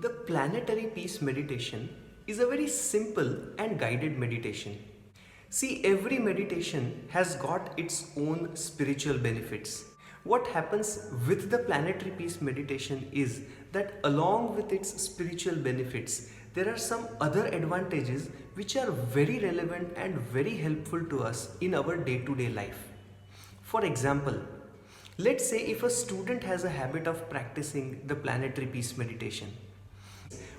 The planetary peace meditation is a very simple and guided meditation. See, every meditation has got its own spiritual benefits. What happens with the planetary peace meditation is that along with its spiritual benefits, there are some other advantages which are very relevant and very helpful to us in our day-to-day life. For example, let's say if a student has a habit of practicing the planetary peace meditation,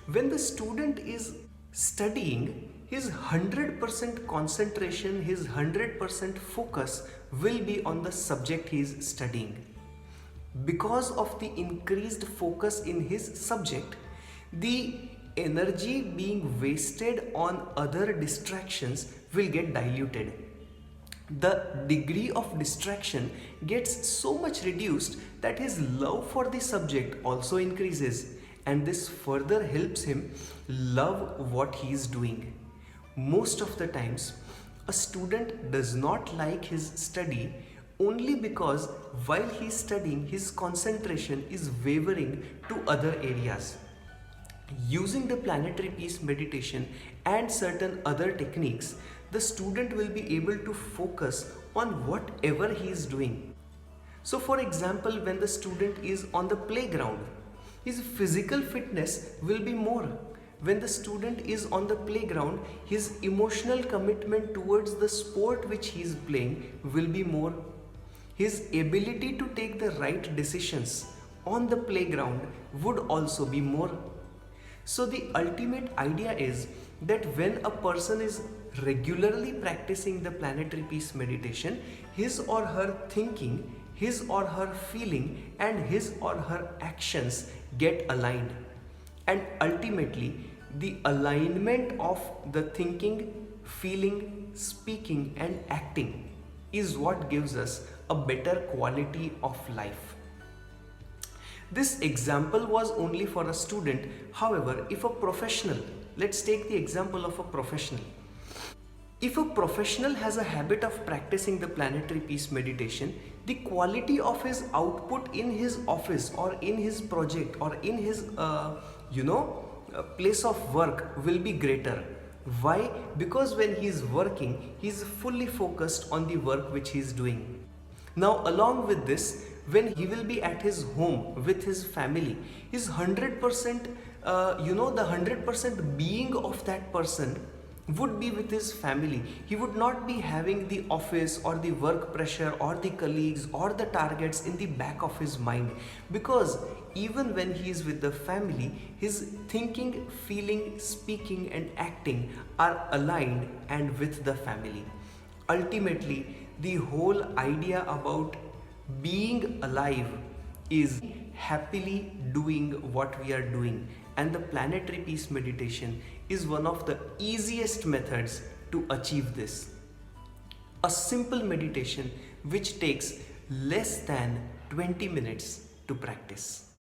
when the student is studying, his 100% concentration, his 100% focus will be on the subject he is studying. Because of the increased focus in his subject, the energy being wasted on other distractions will get diluted. The degree of distraction gets so much reduced that his love for the subject also increases, and this further helps him love what he is doing. Most of the times, a student does not like his study only because while he is studying, his concentration is wavering to other areas. Using the planetary peace meditation and certain other techniques, the student will be able to focus on whatever he is doing. So for example, when the student is on the playground, his physical fitness will be more. When the student is on the playground, his emotional commitment towards the sport which he is playing will be more. His ability to take the right decisions on the playground would also be more. So the ultimate idea is that when a person is regularly practicing the planetary peace meditation, his or her thinking, his or her feeling, and his or her actions get aligned. And ultimately, the alignment of the thinking, feeling, speaking, and acting is what gives us a better quality of life. This example was only for a student. However, if a professional, let's take the example of a professional. If a professional has a habit of practicing the planetary peace meditation, the quality of his output in his office or in his project or in his place of work will be greater. Why? Because when he is working, he is fully focused on the work which he is doing. Now, along with this, when he will be at his home with his family, his 100%, the 100% being of that person would be with his family. He would not be having the office or the work pressure or the colleagues or the targets in the back of his mind, because even when he is with the family, his thinking, feeling, speaking, and acting are aligned and with the family. Ultimately, the whole idea about being alive is happily doing what we are doing, and the planetary peace meditation is one of the easiest methods to achieve this. A simple meditation which takes less than 20 minutes to practice.